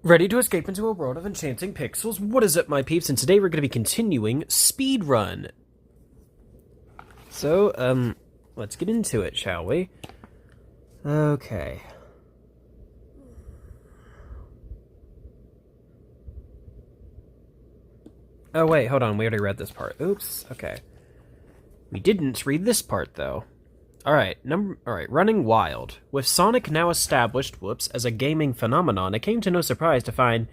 Ready to escape into a world of enchanting pixels? What is up, my peeps? And today we're going to be continuing Speedrun. So, let's get into it, shall we? Okay. Oh, wait, hold on. We already read this part. Oops. Okay. We didn't read this part, though. Alright, Running Wild. With Sonic now established, as a gaming phenomenon, it came to no surprise to find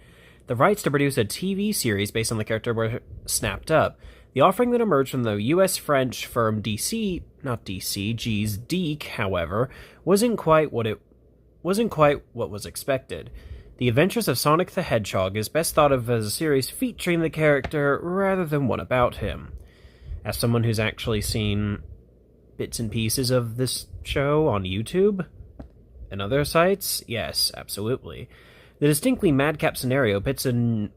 the rights to produce a TV series based on the character were snapped up. The offering that emerged from the US-French firm Deke, however, wasn't quite what was expected. The Adventures of Sonic the Hedgehog is best thought of as a series featuring the character rather than one about him. As someone who's actually seen bits and pieces of this show on YouTube and other sites, yes, absolutely. The distinctly madcap scenario pits a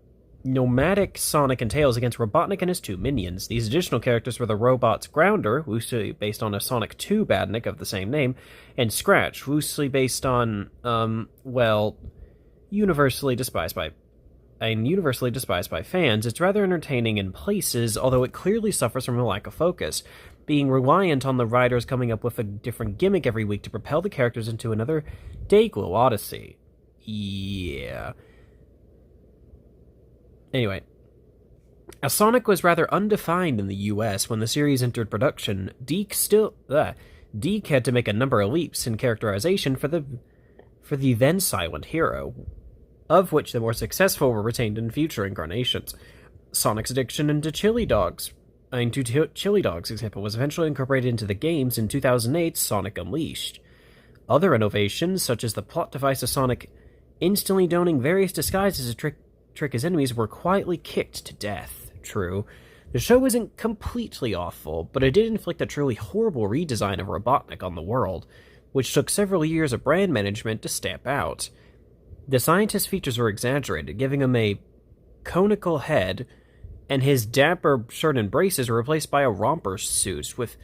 nomadic Sonic and Tails against Robotnik and his two minions. These additional characters were the robots Grounder, loosely based on a Sonic 2 badnik of the same name, and Scratch, loosely based on, universally despised by fans. It's rather entertaining in places, although it clearly suffers from a lack of focus, being reliant on the writers coming up with a different gimmick every week to propel the characters into another Dayglow odyssey. Yeah. Anyway, as Sonic was rather undefined in the US when the series entered production, Deke had to make a number of leaps in characterization for the then silent hero, of which the more successful were retained in future incarnations. Sonic's addiction to chili dogs, example, was eventually incorporated into the games in 2008's Sonic Unleashed. Other innovations, such as the plot device of Sonic instantly donning various disguises to trick his enemies, were quietly kicked to death. True, the show isn't completely awful, but it did inflict a truly horrible redesign of Robotnik on the world, which took several years of brand management to stamp out. The scientist's features were exaggerated, giving him a conical head, and his dapper shirt and braces were replaced by a romper suit with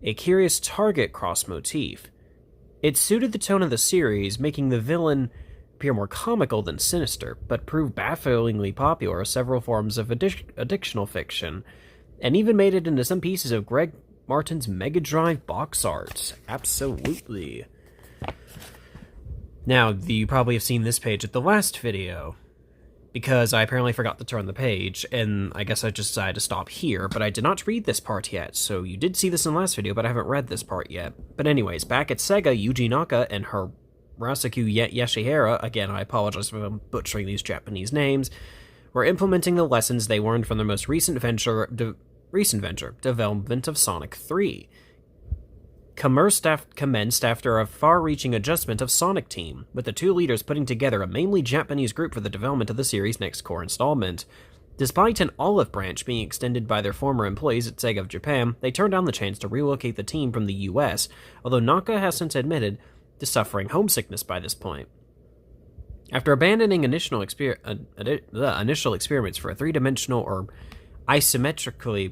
a curious target cross motif. It suited the tone of the series, making the villain appear more comical than sinister, but proved bafflingly popular as several forms of addictional fiction, and even made it into some pieces of Greg Martin's Mega Drive box art. Absolutely. Now, you probably have seen this page at the last video, because I apparently forgot to turn the page, and I guess I just decided to stop here, but I did not read this part yet, so you did see this in the last video, but I haven't read this part yet. But anyways, back at Sega, Yuji Naka and her Rasuku Yashihara, again, I apologize for butchering these Japanese names, were implementing the lessons they learned from their most recent venture, development of Sonic 3. Commenced after a far-reaching adjustment of Sonic Team, with the two leaders putting together a mainly Japanese group for the development of the series' next core installment. Despite an olive branch being extended by their former employees at Sega of Japan, they turned down the chance to relocate the team from the US, although Naka has since admitted to suffering homesickness by this point. After abandoning initial experiments for a three-dimensional or isometrically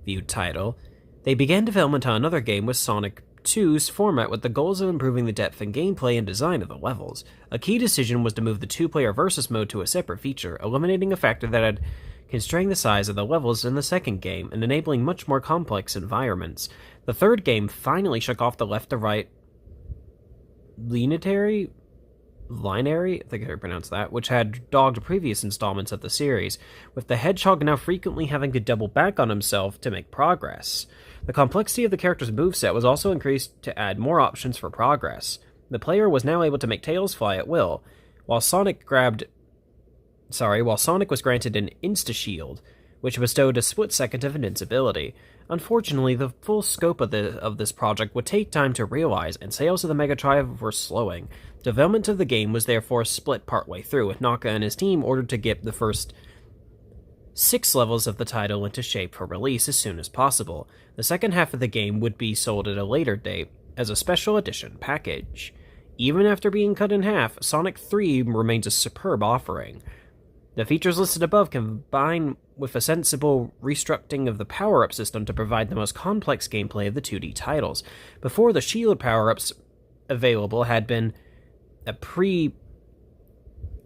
viewed title, they began development on another game with Sonic 2's format with the goals of improving the depth and gameplay and design of the levels. A key decision was to move the two-player versus mode to a separate feature, eliminating a factor that had constrained the size of the levels in the second game and enabling much more complex environments. The third game finally shook off the left-to-right linearity, I think I pronounced that, which had dogged previous installments of the series, with the Hedgehog now frequently having to double back on himself to make progress. The complexity of the character's moveset was also increased to add more options for progress. The player was now able to make Tails fly at will, while Sonic was granted an Insta-Shield, which bestowed a split second of invincibility. Unfortunately, the full scope of this project would take time to realize, and sales of the Mega Drive were slowing. Development of the game was therefore split partway through, with Naka and his team ordered to get the first 6 levels of the title into shape for release as soon as possible. The second half of the game would be sold at a later date as a special edition package. Even after being cut in half, Sonic 3 remains a superb offering. The features listed above combine with a sensible restructuring of the power-up system to provide the most complex gameplay of the 2D titles. Before, the shield power-ups available had been a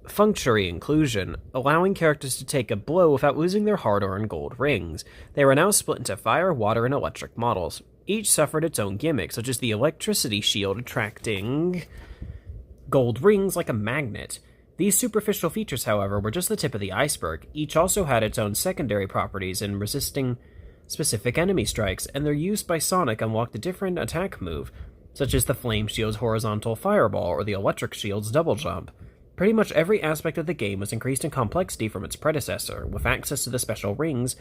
functionary inclusion, allowing characters to take a blow without losing their hard-earned gold rings. They were now split into fire, water, and electric models. Each suffered its own gimmick, such as the electricity shield attracting gold rings like a magnet. These superficial features, however, were just the tip of the iceberg. Each also had its own secondary properties in resisting specific enemy strikes, and their use by Sonic unlocked a different attack move, such as the Flame Shield's horizontal fireball or the Electric Shield's double jump. Pretty much every aspect of the game was increased in complexity from its predecessor, with access to the special rings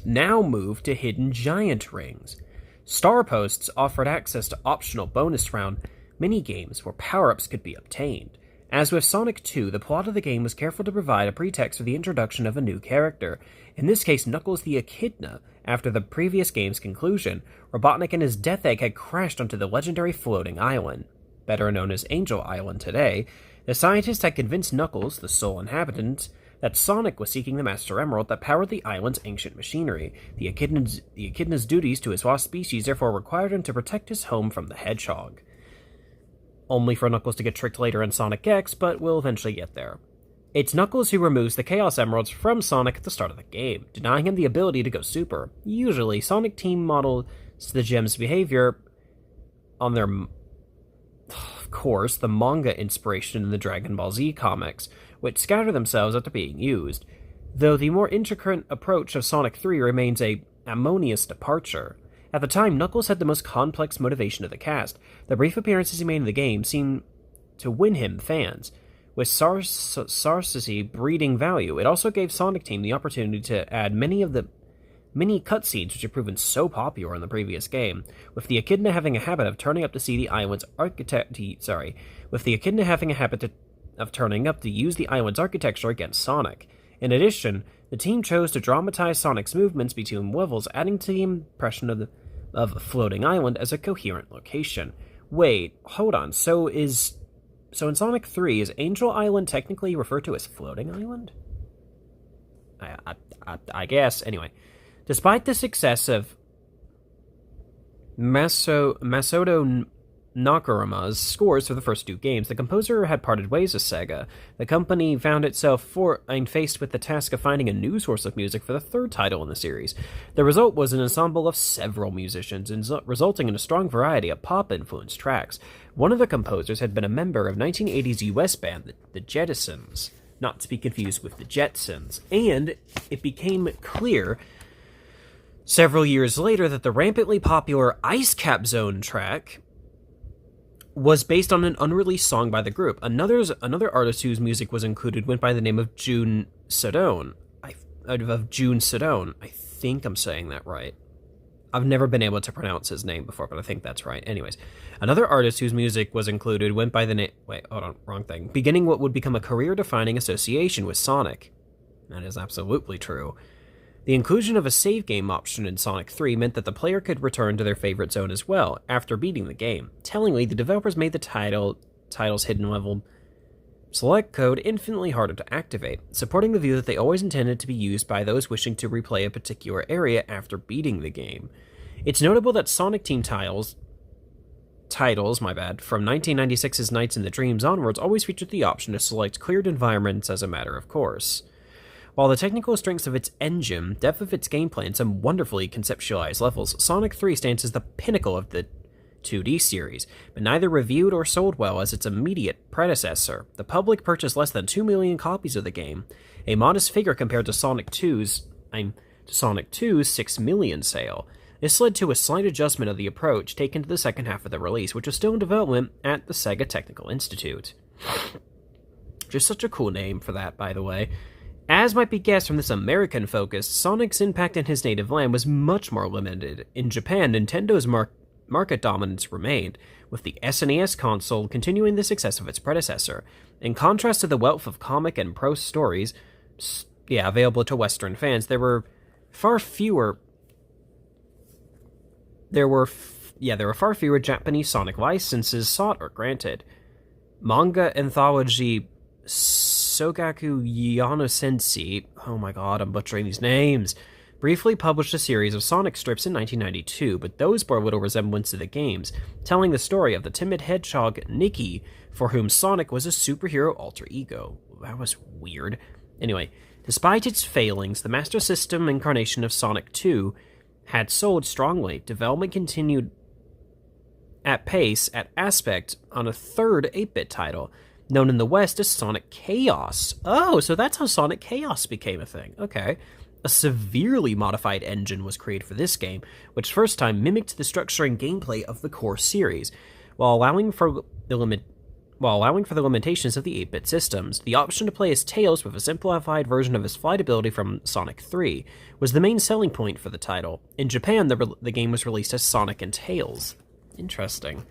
now moved to hidden giant rings. Star Posts offered access to optional bonus round mini-games where power-ups could be obtained. As with Sonic 2, the plot of the game was careful to provide a pretext for the introduction of a new character, in this case Knuckles the Echidna. After the previous game's conclusion, Robotnik and his Death Egg had crashed onto the legendary floating island, better known as Angel Island today. The scientists had convinced Knuckles, the sole inhabitant, that Sonic was seeking the Master Emerald that powered the island's ancient machinery. The Echidna's duties to his lost species therefore required him to protect his home from the Hedgehog. Only for Knuckles to get tricked later in Sonic X, but we'll eventually get there. It's Knuckles who removes the Chaos Emeralds from Sonic at the start of the game, denying him the ability to go super. Usually, Sonic Team models the gems' behavior on their, of course, the manga inspiration in the Dragon Ball Z comics, which scatter themselves after being used, though the more intricate approach of Sonic 3 remains a harmonious departure. At the time, Knuckles had the most complex motivation of the cast. The brief appearances he made in the game seemed to win him fans. With scarcity breeding value, it also gave Sonic Team the opportunity to add many of the mini cutscenes which had proven so popular in the previous game, with the Echidna having a habit of turning up to see the island's turning up to use the island's architecture against Sonic. In addition, the team chose to dramatize Sonic's movements between levels, adding to the impression of Floating Island as a coherent location. Wait, hold on, so in Sonic 3, is Angel Island technically referred to as Floating Island? I guess. Anyway, despite the success of Masato Nakarama's scores for the first two games, the composer had parted ways with Sega. The company found itself faced with the task of finding a new source of music for the third title in the series. The result was an ensemble of several musicians, resulting in a strong variety of pop-influenced tracks. One of the composers had been a member of 1980s US band, the Jettisons, not to be confused with the Jetsons, and it became clear several years later that the rampantly popular Ice Cap Zone track was based on an unreleased song by the group. Another artist whose music was included went by the name of June Sedone. I think I'm saying that right. I've never been able to pronounce his name before, but I think that's right. Anyways, another artist whose music was included went by the name... Wait, hold on, wrong thing. Beginning what would become a career-defining association with Sonic. That is absolutely true. The inclusion of a save game option in Sonic 3 meant that the player could return to their favorite zone as well, after beating the game. Tellingly, the developers made the title's hidden level select code infinitely harder to activate, supporting the view that they always intended to be used by those wishing to replay a particular area after beating the game. It's notable that Sonic Team titles, from 1996's Nights in the Dreams onwards always featured the option to select cleared environments as a matter of course. While the technical strengths of its engine, depth of its gameplay, and some wonderfully conceptualized levels, Sonic 3 stands as the pinnacle of the 2D series, but neither reviewed or sold well as its immediate predecessor. The public purchased less than 2 million copies of the game, a modest figure compared to Sonic 2's 6 million sale. This led to a slight adjustment of the approach taken to the second half of the release, which was still in development at the Sega Technical Institute. Just such a cool name for that, by the way. As might be guessed from this American focus, Sonic's impact in his native land was much more limited. In Japan, Nintendo's market dominance remained, with the SNES console continuing the success of its predecessor. In contrast to the wealth of comic and prose stories, available to Western fans, there were far fewer Japanese Sonic licenses sought or granted. Manga anthology Sogaku Yano Sensei, oh my god, I'm butchering these names, briefly published a series of Sonic strips in 1992, but those bore little resemblance to the games, telling the story of the timid hedgehog Nicky, for whom Sonic was a superhero alter ego. That was weird. Anyway, despite its failings, the Master System incarnation of Sonic 2 had sold strongly. Development continued at pace at Aspect on a third 8-bit title, known in the West as Sonic Chaos. Oh, so that's how Sonic Chaos became a thing. Okay. A severely modified engine was created for this game, which first time mimicked the structure and gameplay of the core series, while allowing for the limitations of the 8-bit systems. The option to play as Tails with a simplified version of his flight ability from Sonic 3 was the main selling point for the title. In Japan, the game was released as Sonic and Tails. Interesting.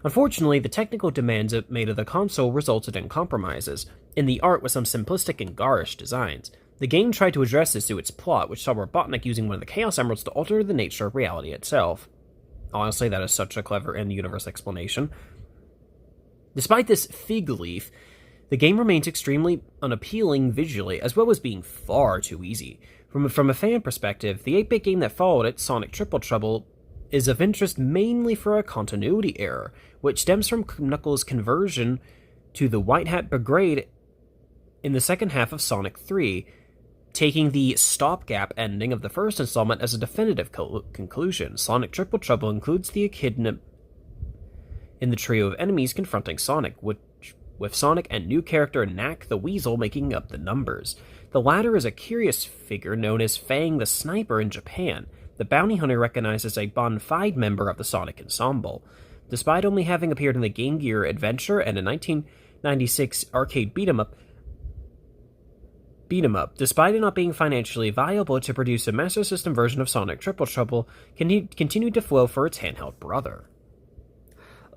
Unfortunately, the technical demands made of the console resulted in compromises, in the art with some simplistic and garish designs. The game tried to address this through its plot, which saw Robotnik using one of the Chaos Emeralds to alter the nature of reality itself. Honestly, that is such a clever in-universe explanation. Despite this fig leaf, the game remains extremely unappealing visually, as well as being far too easy. From a fan perspective, the 8-bit game that followed it, Sonic Triple Trouble, is of interest mainly for a continuity error, which stems from Knuckles' conversion to the White Hat Brigade in the second half of Sonic 3, taking the stopgap ending of the first installment as a definitive conclusion. Sonic Triple Trouble includes the echidna in the trio of enemies confronting Sonic, with Sonic and new character Knack the Weasel making up the numbers. The latter is a curious figure known as Fang the Sniper in Japan, the bounty hunter recognized as a bona fide member of the Sonic Ensemble. Despite only having appeared in the Game Gear Adventure and a 1996 arcade beat-em-up, despite it not being financially viable to produce a Master System version of Sonic Triple Trouble, continued to flow for its handheld brother.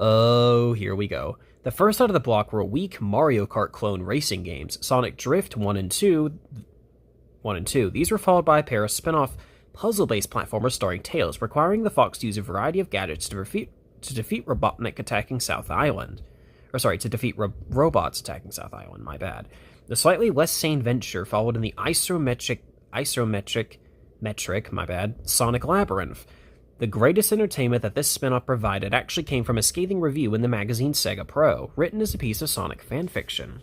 Oh, here we go. The first out of the block were weak Mario Kart clone racing games, Sonic Drift 1 and 2. These were followed by a pair of spin-off puzzle-based platformers starring Tails, requiring the Fox to use a variety of gadgets to defeat Robotnik attacking South Island. To defeat robots attacking South Island, my bad. The slightly less sane venture followed in the isometric, Sonic Labyrinth. The greatest entertainment that this spin-off provided actually came from a scathing review in the magazine Sega Pro, written as a piece of Sonic fanfiction.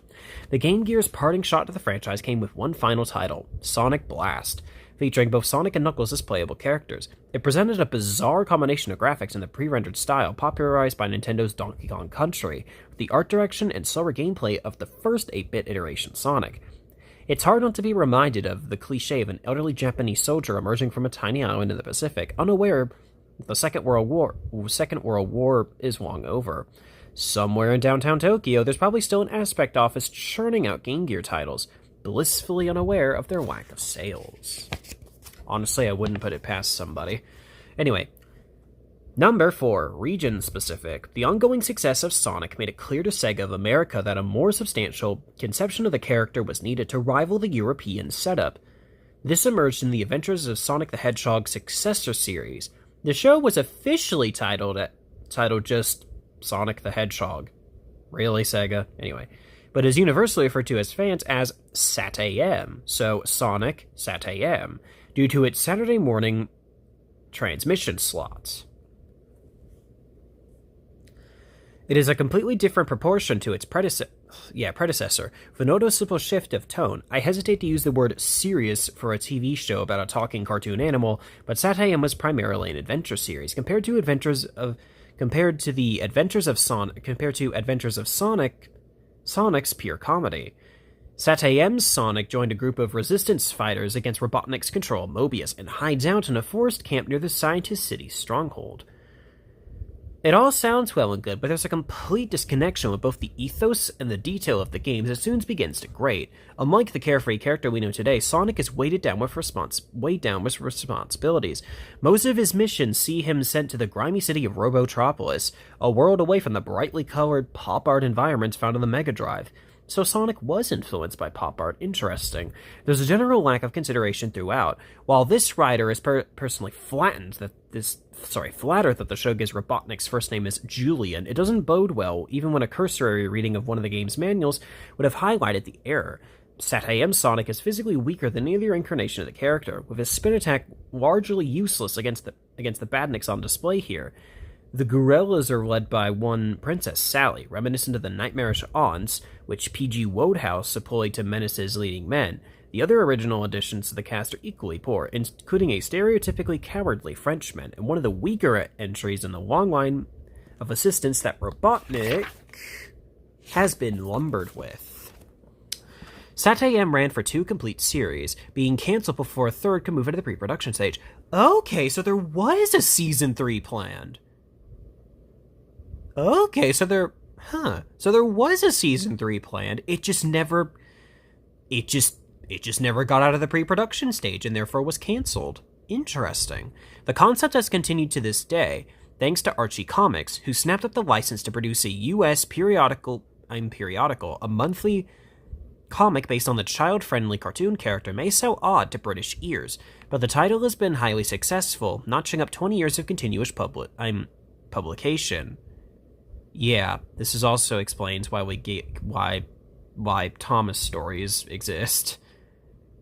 The Game Gear's parting shot to the franchise came with one final title, Sonic Blast, featuring both Sonic and Knuckles as playable characters. It presented a bizarre combination of graphics in the pre-rendered style popularized by Nintendo's Donkey Kong Country, with the art direction and slower gameplay of the first 8-bit iteration Sonic. It's hard not to be reminded of the cliché of an elderly Japanese soldier emerging from a tiny island in the Pacific, unaware that the Second World War is long over. Somewhere in downtown Tokyo, there's probably still an Aspect office churning out Game Gear titles, blissfully unaware of their lack of sales. Honestly, I wouldn't put it past somebody. Anyway, number 4, region-specific. The ongoing success of Sonic made it clear to Sega of America that a more substantial conception of the character was needed to rival the European setup. This emerged in the Adventures of Sonic the Hedgehog successor series. The show was officially titled just Sonic the Hedgehog. Really, Sega? Anyway. But is universally referred to as fans as SAT-AM, so Sonic SAT-AM, due to its Saturday morning transmission slots. It is a completely different proportion to its predecessor, with a noticeable shift of tone. I hesitate to use the word serious for a TV show about a talking cartoon animal, but SAT-AM was primarily an adventure series, compared to Adventures of Sonic, Sonic's pure comedy. SAT-AM's Sonic joined a group of resistance fighters against Robotnik's control of Mobius and hides out in a forest camp near the Scientist City stronghold. It all sounds well and good, but there's a complete disconnection with both the ethos and the detail of the games that soon begins to grate. Unlike the carefree character we know today, Sonic is weighed down with responsibilities. Most of his missions see him sent to the grimy city of Robotropolis, a world away from the brightly colored pop art environments found on the Mega Drive. So Sonic was influenced by pop art. Interesting. There's a general lack of consideration throughout. While this writer is personally flattered that the show gives Robotnik's first name as Julian, it doesn't bode well, even when a cursory reading of one of the game's manuals would have highlighted the error. Sat-AM Sonic is physically weaker than either incarnation of the character, with his spin attack largely useless against the badniks on display here. The gorillas are led by one Princess Sally, reminiscent of the nightmarish aunts, which P.G. Wodehouse deployed to menace his leading men. The other original additions to the cast are equally poor, including a stereotypically cowardly Frenchman, and one of the weaker entries in the long line of assistants that Robotnik has been lumbered with. Sat-AM ran for 2 complete series, being cancelled before a third could move into the pre-production stage. Okay, so there was a Season 3 planned. Okay, so there was a Season 3 planned. It just never got out of the pre-production stage and therefore was cancelled. Interesting. The concept has continued to this day, thanks to Archie Comics, who snapped up the license to produce a U.S. periodical, a monthly comic based on the child-friendly cartoon character may sound odd to British ears, but the title has been highly successful, notching up 20 years of continuous publication. Yeah, this is also explains why Thomas stories exist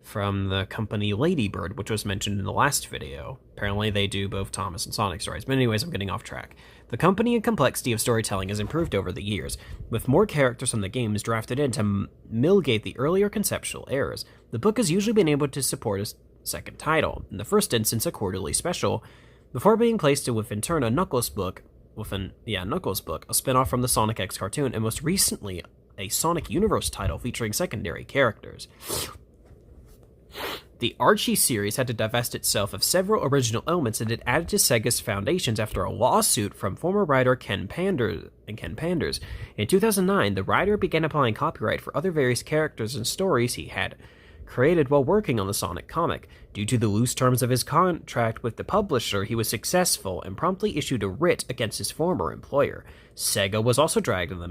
from the company Ladybird, which was mentioned in the last video. Apparently they do both Thomas and Sonic stories, but anyways, I'm getting off track. The complexity and complexity of storytelling has improved over the years, with more characters from the games drafted in to mitigate the earlier conceptual errors. The book has usually been able to support a second title, in the first instance a quarterly special, before being placed with in turn a Knuckles book, a spin-off from the Sonic X cartoon, and most recently a Sonic Universe title featuring secondary characters. The Archie series had to divest itself of several original elements and it added to Sega's foundations after a lawsuit from former writer Ken Panders. In 2009, the writer began applying copyright for other various characters and stories he had created while working on the Sonic comic. Due to the loose terms of his contract with the publisher, he was successful and promptly issued a writ against his former employer. Sega was also dragged into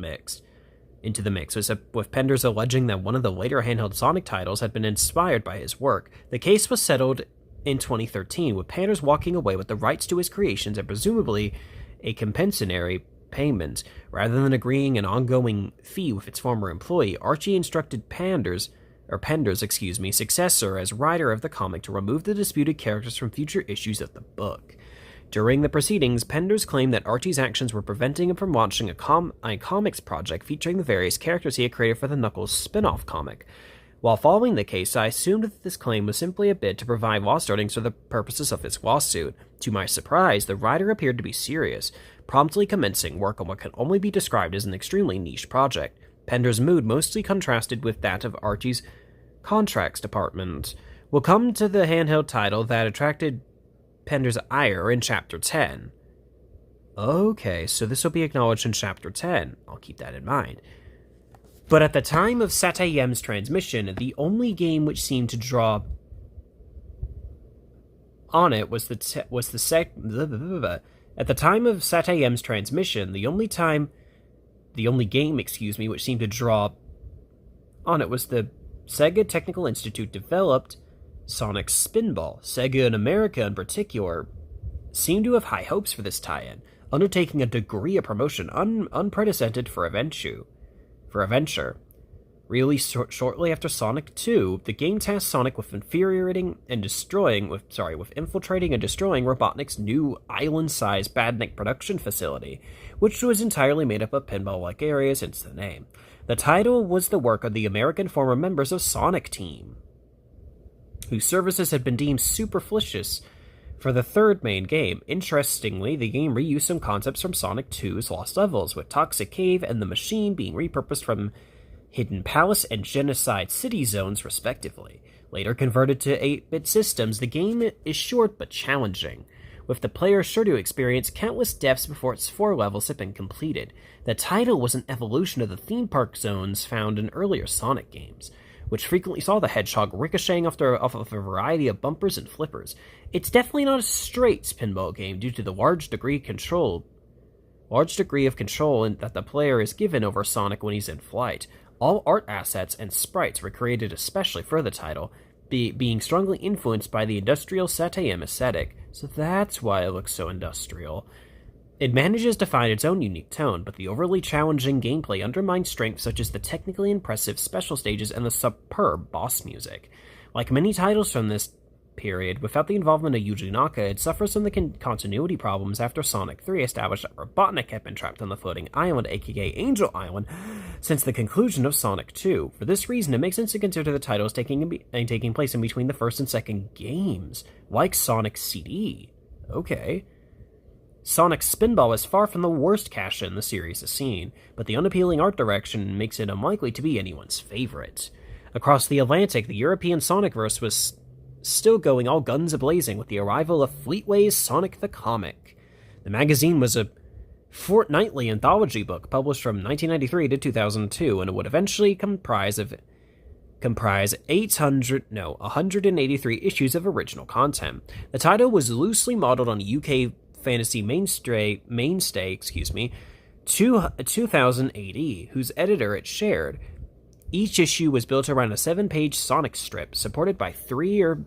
the mix, with Penders alleging that one of the later handheld Sonic titles had been inspired by his work. The case was settled in 2013, with Penders walking away with the rights to his creations and presumably a compensatory payment. Rather than agreeing an ongoing fee with its former employee, Archie instructed Penders' successor as writer of the comic to remove the disputed characters from future issues of the book. During the proceedings, Penders claimed that Archie's actions were preventing him from launching a comics project featuring the various characters he had created for the Knuckles spin-off comic. While following the case, I assumed that this claim was simply a bid to provide lost earnings for the purposes of his lawsuit. To my surprise, the writer appeared to be serious, promptly commencing work on what can only be described as an extremely niche project. Penders' mood mostly contrasted with that of Archie's contracts department. We'll come to the handheld title that attracted Penders' ire in Chapter 10. Okay, so this will be acknowledged in Chapter 10. I'll keep that in mind. But at the time of Sat-AM's transmission, the only game which seemed to draw on it was at the time of Sat-AM's transmission, the only game, which seemed to draw on it was the Sega Technical Institute developed Sonic Spinball. Sega in America in particular seemed to have high hopes for this tie-in, undertaking a degree of promotion unprecedented for a venture. Really shortly after Sonic 2, the game tasked Sonic with infiltrating and destroying Robotnik's new island-sized Badnik production facility, which was entirely made up of pinball-like areas, hence the name. The title was the work of the American former members of Sonic Team, whose services had been deemed superfluous for the third main game. Interestingly, the game reused some concepts from Sonic 2's Lost Levels, with Toxic Cave and the Machine being repurposed from Hidden Palace and Genocide City zones, respectively. Later converted to 8-bit systems, the game is short but challenging, with the player sure to experience countless deaths before its 4 levels have been completed. The title was an evolution of the theme park zones found in earlier Sonic games, which frequently saw the Hedgehog ricocheting off of a variety of bumpers and flippers. It's definitely not a straight pinball game due to the large degree of control that the player is given over Sonic when he's in flight. All art assets and sprites were created especially for the title, being strongly influenced by the industrial Sat-AM aesthetic, so that's why it looks so industrial. It manages to find its own unique tone, but the overly challenging gameplay undermines strengths such as the technically impressive special stages and the superb boss music. Like many titles from this period, without the involvement of Yuji Naka, it suffers from the continuity problems after Sonic 3 established that Robotnik had been trapped on the floating island, aka Angel Island, since the conclusion of Sonic 2. For this reason, it makes sense to consider the titles taking place in between the first and second games, like Sonic CD. Okay. Sonic Spinball is far from the worst cash-in the series has seen, but the unappealing art direction makes it unlikely to be anyone's favorite. Across the Atlantic, the European Sonicverse was still going all guns a-blazing with the arrival of Fleetway's Sonic the Comic. The magazine was a fortnightly anthology book published from 1993 to 2002, and it would eventually comprise 183 issues of original content. The title was loosely modeled on UK fantasy mainstay, 2000 AD, whose editor it shared. Each issue was built around a 7-page Sonic strip, supported by 3 or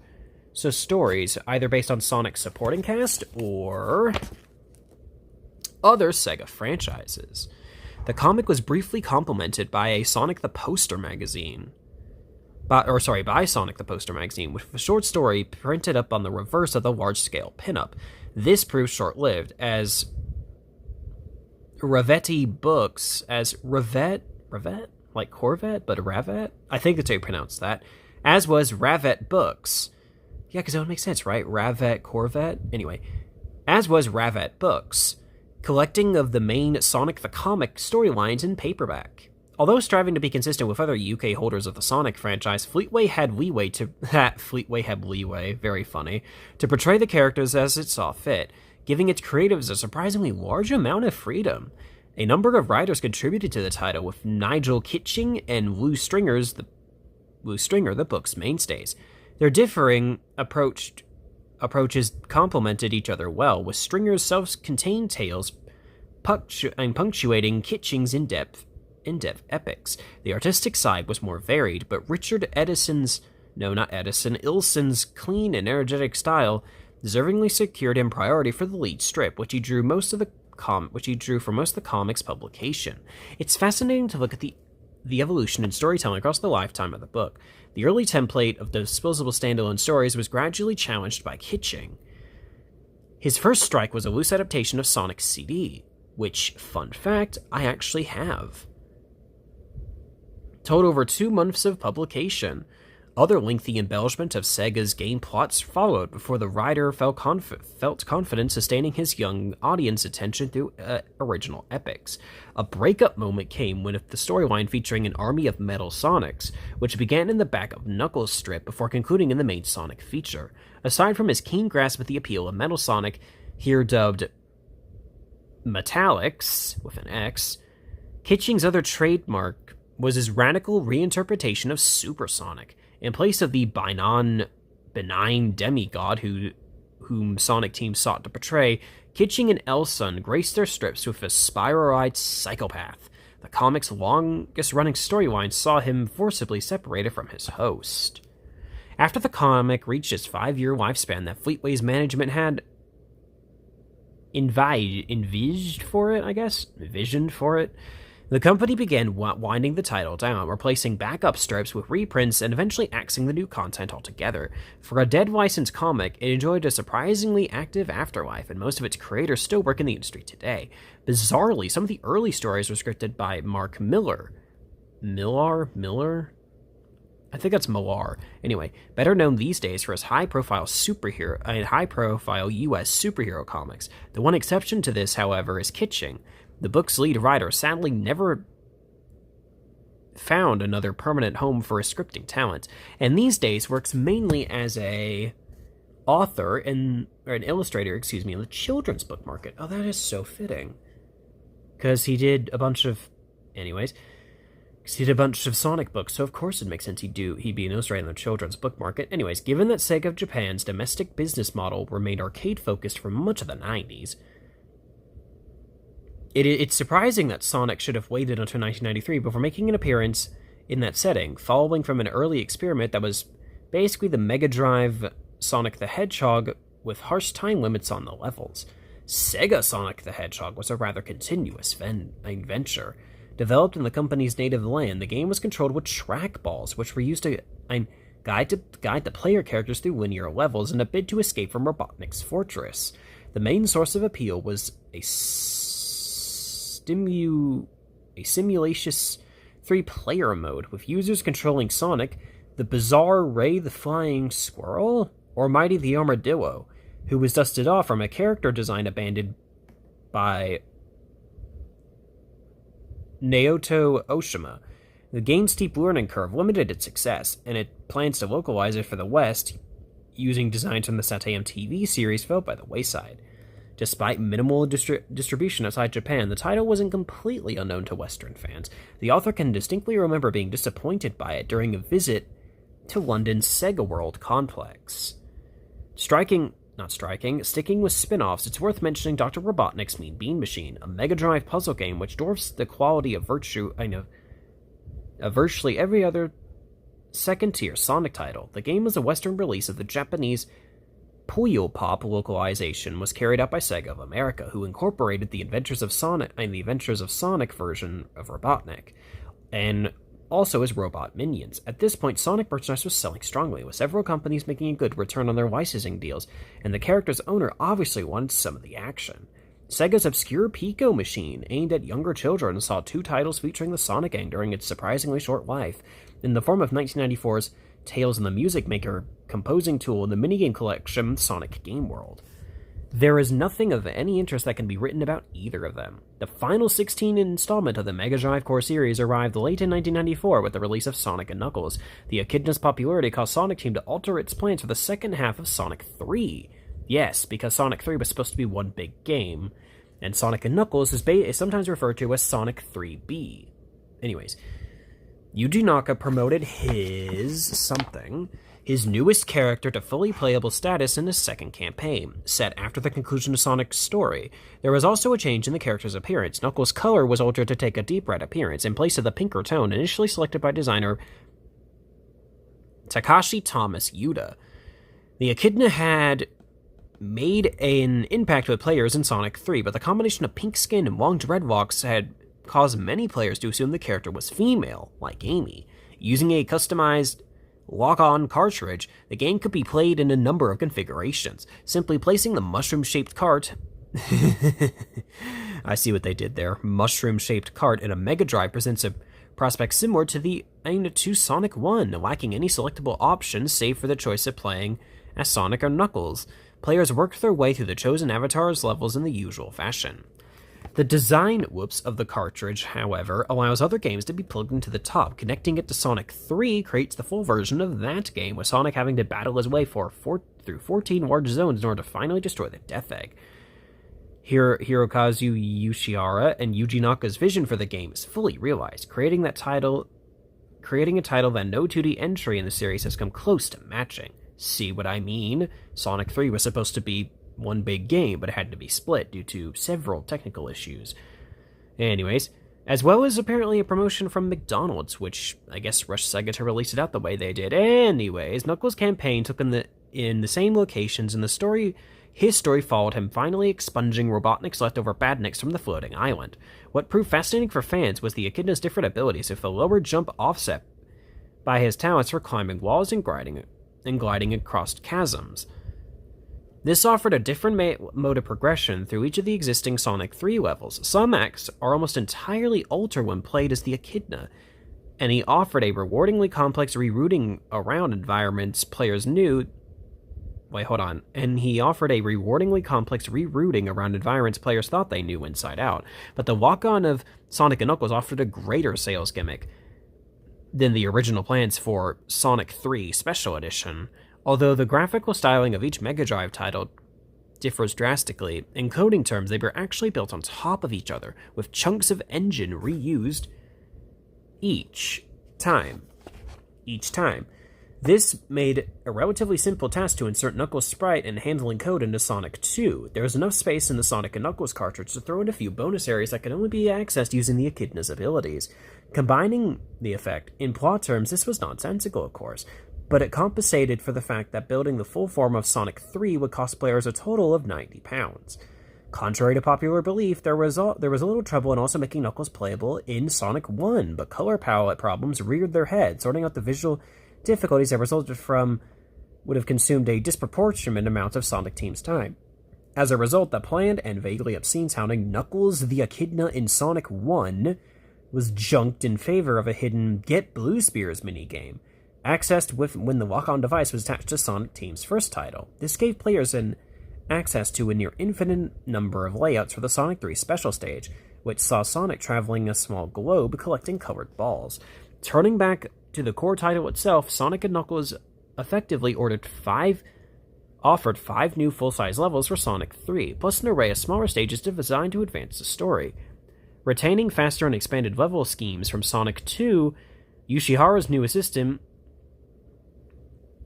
so stories, either based on Sonic's supporting cast or other Sega franchises. The comic was briefly complemented by a Sonic the Poster magazine. By Sonic the Poster magazine, with a short story printed up on the reverse of the large-scale pinup. This proved short-lived, as Ravetti Books, Ravet? Like Corvette, but Ravet? I think that's how you pronounce that. As was Ravet Books. Yeah, because that would make sense, right? Ravet Corvette? Anyway. As was Ravet Books, collecting of the main Sonic the Comic storylines in paperback. Although striving to be consistent with other UK holders of the Sonic franchise, Fleetway had leeway, very funny, to portray the characters as it saw fit, giving its creatives a surprisingly large amount of freedom. A number of writers contributed to the title, with Nigel Kitching and Lou Stringer, the book's mainstays. Their differing approaches complemented each other well, with Stringer's self-contained tales punctuating Kitching's in-depth epics. The artistic side was more varied, but Ilson's clean and energetic style deservingly secured him priority for the lead strip, which he drew for most of the comic's publication. It's fascinating to look at the evolution in storytelling across the lifetime of the book. The early template of disposable standalone stories was gradually challenged by Kitching. His first strike was a loose adaptation of Sonic CD, which, fun fact, I actually have. Told over 2 months of publication. Other lengthy embellishment of Sega's game plots followed before the writer felt confident sustaining his young audience attention through original epics. A breakup moment came when the storyline featuring an army of metal Sonics, which began in the back of Knuckles' strip before concluding in the main Sonic feature. Aside from his keen grasp of the appeal of Metal Sonic, here dubbed Metallics, with an X, Kitching's other trademark was his radical reinterpretation of Supersonic. In place of the benign demigod whom Sonic Team sought to portray, Kitching and Elson graced their strips with a spiral-eyed psychopath. The comic's longest-running storyline saw him forcibly separated from his host. After the comic reached its 5-year lifespan that Fleetway's management had envisioned for it, the company began winding the title down, replacing backup strips with reprints and eventually axing the new content altogether. For a dead-licensed comic, it enjoyed a surprisingly active afterlife, and most of its creators still work in the industry today. Bizarrely, some of the early stories were scripted by Mark Millar? I think that's Millar. Anyway, better known these days for his high-profile US superhero comics. The one exception to this, however, is Kitching. The book's lead writer sadly never found another permanent home for his scripting talent, and these days works mainly as an illustrator, in the children's book market. Oh, that is so fitting. Because he did a bunch of Sonic books, so of course it makes sense he'd be an illustrator in the children's book market. Anyways, given that Sega of Japan's domestic business model remained arcade-focused for much of the 90s, it's surprising that Sonic should have waited until 1993 before making an appearance in that setting, following from an early experiment that was basically the Mega Drive Sonic the Hedgehog with harsh time limits on the levels. Sega Sonic the Hedgehog was a rather continuous venture. Developed in the company's native land, the game was controlled with trackballs, which were used to guide the player characters through linear levels in a bid to escape from Robotnik's fortress. The main source of appeal was a simulatious 3-player mode, with users controlling Sonic, the bizarre Ray the Flying Squirrel, or Mighty the Armadillo, who was dusted off from a character design abandoned by Naoto Oshima. The game's steep learning curve limited its success, and it plans to localize it for the West using designs from the Satem TV series fell by the wayside. Despite minimal distribution outside Japan, the title wasn't completely unknown to Western fans. The author can distinctly remember being disappointed by it during a visit to London's Sega World complex. Sticking with spin-offs, it's worth mentioning Dr. Robotnik's Mean Bean Machine, a Mega Drive puzzle game which dwarfs the quality of virtually every other second-tier Sonic title. The game was a Western release of the Japanese Puyo Pop localization was carried out by Sega of America, who incorporated the Adventures of Sonic version of Robotnik, and also his robot minions. At this point, Sonic merchandise was selling strongly, with several companies making a good return on their licensing deals, and the character's owner obviously wanted some of the action. Sega's obscure Pico machine, aimed at younger children, saw 2 titles featuring the Sonic gang during its surprisingly short life, in the form of 1994's Tales in the Music Maker composing tool and the minigame collection Sonic Game World. There is nothing of any interest that can be written about either of them. The final 16th installment of the Mega Drive Core series arrived late in 1994 with the release of Sonic & Knuckles. The Echidna's popularity caused Sonic Team to alter its plans for the second half of Sonic 3. Yes, because Sonic 3 was supposed to be one big game, and Sonic & Knuckles is sometimes referred to as Sonic 3B. Anyways, Yuji Naka promoted his newest character to fully playable status in his second campaign, set after the conclusion of Sonic's story. There was also a change in the character's appearance. Knuckles' color was altered to take a deep red appearance, in place of the pinker tone initially selected by designer Takashi Thomas Yuda. The Echidna had made an impact with players in Sonic 3, but the combination of pink skin and long dreadlocks had caused many players to assume the character was female, like Amy. Using a customized lock-on cartridge, the game could be played in a number of configurations. Simply placing the mushroom-shaped cart I see what they did there. Mushroom-shaped cart in a Mega Drive presents a prospect similar to Sonic 1, lacking any selectable options save for the choice of playing as Sonic or Knuckles. Players worked their way through the chosen avatar's levels in the usual fashion. The design of the cartridge, however, allows other games to be plugged into the top. Connecting it to Sonic 3 creates the full version of that game, with Sonic having to battle his way through 14 large zones in order to finally destroy the Death Egg. Hirokazu Yoshihara and Yuji Naka's vision for the game is fully realized, creating a title that no 2D entry in the series has come close to matching. See what I mean? Sonic 3 was supposed to be one big game, but it had to be split due to several technical issues. Anyways, as well as apparently a promotion from McDonald's, which I guess rushed Sega to release it out the way they did. Anyways, Knuckles' campaign took in the same locations, and his story followed him finally expunging Robotnik's leftover badniks from the floating island. What proved fascinating for fans was the Echidna's different abilities, with the lower jump offset by his talents for climbing walls and gliding across chasms. This offered a different mode of progression through each of the existing Sonic 3 levels. Some acts are almost entirely altered when played as the Echidna, and he offered a rewardingly complex rerouting around environments players knew. And he offered a rewardingly complex rerouting around environments players thought they knew inside out. But the walk-on of Sonic & Knuckles offered a greater sales gimmick than the original plans for Sonic 3 Special Edition. Although the graphical styling of each Mega Drive title differs drastically, in coding terms they were actually built on top of each other, with chunks of engine reused each time. This made a relatively simple task to insert Knuckles' sprite and handling code into Sonic 2. There was enough space in the Sonic & Knuckles cartridge to throw in a few bonus areas that could only be accessed using the Echidna's abilities. Combining the effect, in plot terms, this was nonsensical, of course, but it compensated for the fact that building the full form of Sonic 3 would cost players a total of £90. Contrary to popular belief, there was a little trouble in also making Knuckles playable in Sonic 1, but color palette problems reared their head. Sorting out the visual difficulties that resulted from would have consumed a disproportionate amount of Sonic Team's time. As a result, the planned and vaguely obscene-sounding Knuckles the Echidna in Sonic 1 was junked in favor of a hidden Get Blue Spears minigame, accessed when the lock-on device was attached to Sonic Team's first title. This gave players access to a near infinite number of layouts for the Sonic 3 special stage, which saw Sonic traveling a small globe collecting colored balls. Turning back to the core title itself, Sonic and Knuckles effectively offered 5 new full-size levels for Sonic 3, plus an array of smaller stages designed to advance the story. Retaining faster and expanded level schemes from Sonic 2, Yoshiharu's new assistant,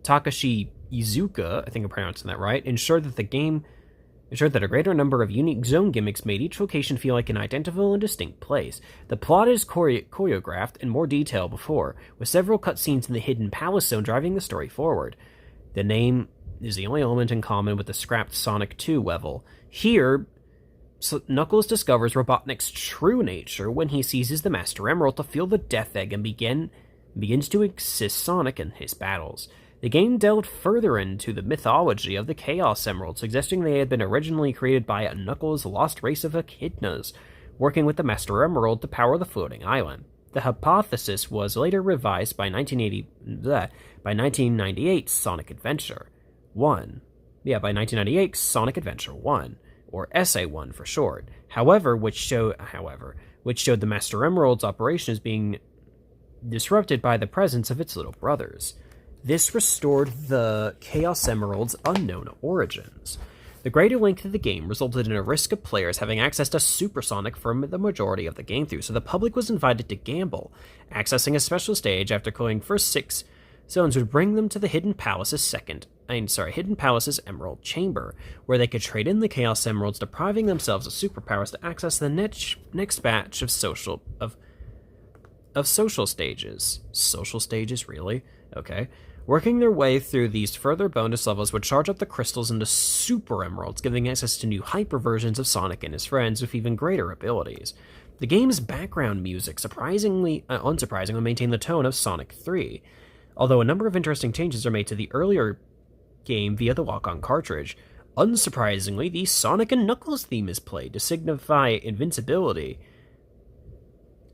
Takashi Iizuka, I think I'm pronouncing that right, ensured that a greater number of unique zone gimmicks made each location feel like an identical and distinct place. The plot is choreographed in more detail before, with several cutscenes in the hidden palace zone driving the story forward. The name is the only element in common with the scrapped Sonic 2 level. Here, Knuckles discovers Robotnik's true nature when he seizes the Master Emerald to feel the Death Egg and begins to assist Sonic in his battles. The game delved further into the mythology of the Chaos Emerald, suggesting they had been originally created by Knuckles' lost race of echidnas, working with the Master Emerald to power the floating island. The hypothesis was later revised by 1998's Sonic Adventure 1. By 1998's Sonic Adventure 1, or SA1 for short. Which showed the Master Emerald's operation as being disrupted by the presence of its little brothers. This restored the Chaos Emerald's unknown origins. The greater length of the game resulted in a risk of players having access to Supersonic for the majority of the game through, so the public was invited to gamble. Accessing a special stage after clearing first 6 zones would bring them to the Hidden Palace's Emerald Chamber, where they could trade in the Chaos Emeralds, depriving themselves of superpowers to access the next batch of social stages. Social stages, really? Okay. Working their way through these further bonus levels would charge up the crystals into Super Emeralds, giving access to new hyper versions of Sonic and his friends with even greater abilities. The game's background music unsurprisingly maintained the tone of Sonic 3, although a number of interesting changes are made to the earlier game via the lock-on cartridge. Unsurprisingly, the Sonic and Knuckles theme is played to signify invincibility,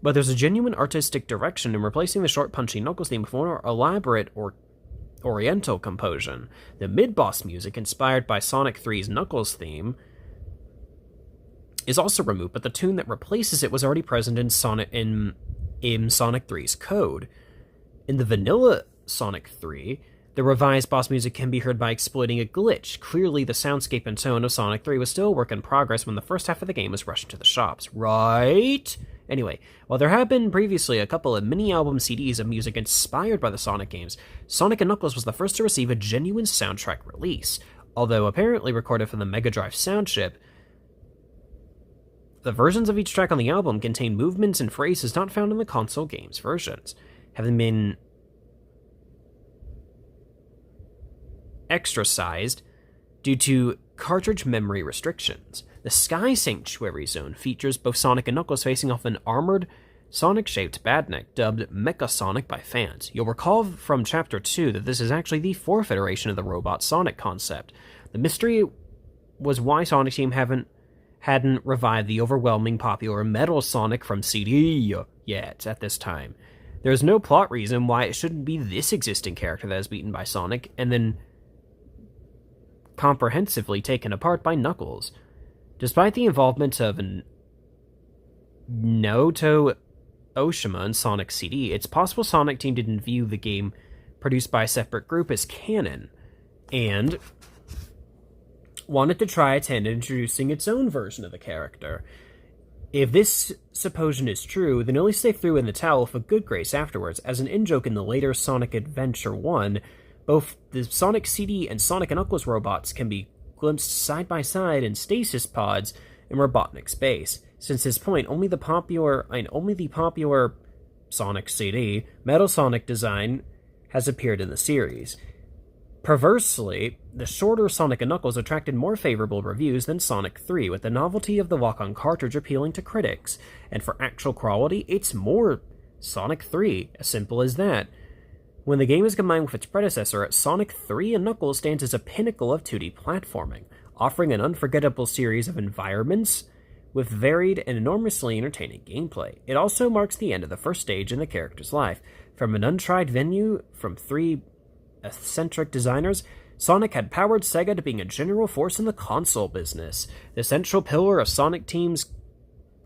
but there's a genuine artistic direction in replacing the short, punchy Knuckles theme with more elaborate or oriental composition. The mid-boss music, inspired by Sonic 3's Knuckles theme, is also removed, but the tune that replaces it was already present in Sonic 3's code. In the vanilla Sonic 3, the revised boss music can be heard by exploiting a glitch. Clearly, the soundscape and tone of Sonic 3 was still a work in progress when the first half of the game was rushed to the shops, right? Anyway, while there have been previously a couple of mini-album CDs of music inspired by the Sonic games, Sonic & Knuckles was the first to receive a genuine soundtrack release. Although apparently recorded from the Mega Drive sound chip, the versions of each track on the album contain movements and phrases not found in the console games versions, having been extra-sized due to cartridge memory restrictions. The Sky Sanctuary Zone features both Sonic and Knuckles facing off an armored, Sonic-shaped badnik, dubbed Mecha Sonic by fans. You'll recall from Chapter 2 that this is actually the 4th iteration of the Robot Sonic concept. The mystery was why Sonic Team hadn't revived the overwhelming popular Metal Sonic from CD yet at this time. There's no plot reason why it shouldn't be this existing character that is beaten by Sonic, and then comprehensively taken apart by Knuckles. Despite the involvement of Naoto Oshima in Sonic CD, it's possible Sonic Team didn't view the game produced by a separate group as canon, and wanted to try its hand at introducing its own version of the character. If this supposition is true, then at least they threw in the towel for good grace afterwards. As an in-joke in the later Sonic Adventure 1, both the Sonic CD and Sonic & Knuckles robots can be glimpsed side by side in stasis pods in Robotnik's base. Since this point, only the popular Sonic CD Metal Sonic design has appeared in the series. Perversely, the shorter Sonic & Knuckles attracted more favorable reviews than Sonic 3, with the novelty of the walk-on cartridge appealing to critics. And for actual quality, it's more Sonic 3, as simple as that. When the game is combined with its predecessor, Sonic 3 & Knuckles stands as a pinnacle of 2D platforming, offering an unforgettable series of environments with varied and enormously entertaining gameplay. It also marks the end of the first stage in the character's life. From an untried venue from 3 eccentric designers, Sonic had powered Sega to being a general force in the console business. The central pillar of Sonic Team's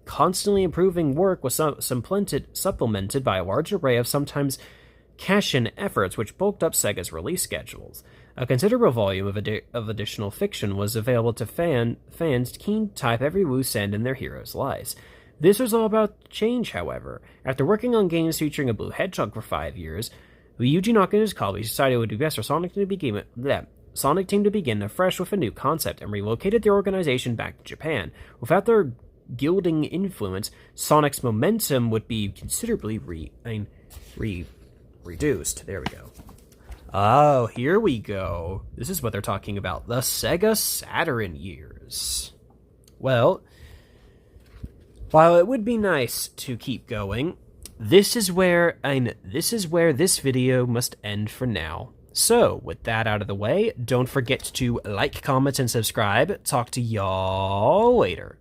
constantly improving work was supplemented by a large array of sometimes cash-in efforts which bulked up Sega's release schedules. A considerable volume of additional fiction was available to fans keen to type every loose end in their heroes' lives. This was all about change, however. After working on games featuring a blue hedgehog for 5 years, Yuji Naka and his colleagues decided it would be best for Sonic Team to begin afresh with a new concept, and relocated their organization back to Japan. Without their gilding influence, Sonic's momentum would be considerably reduced. There we go. Oh, here we go. This is what they're talking about. The Sega Saturn years. Well, while it would be nice to keep going, this is where this video must end for now. So, with that out of the way, don't forget to like, comment, and subscribe. Talk to y'all later.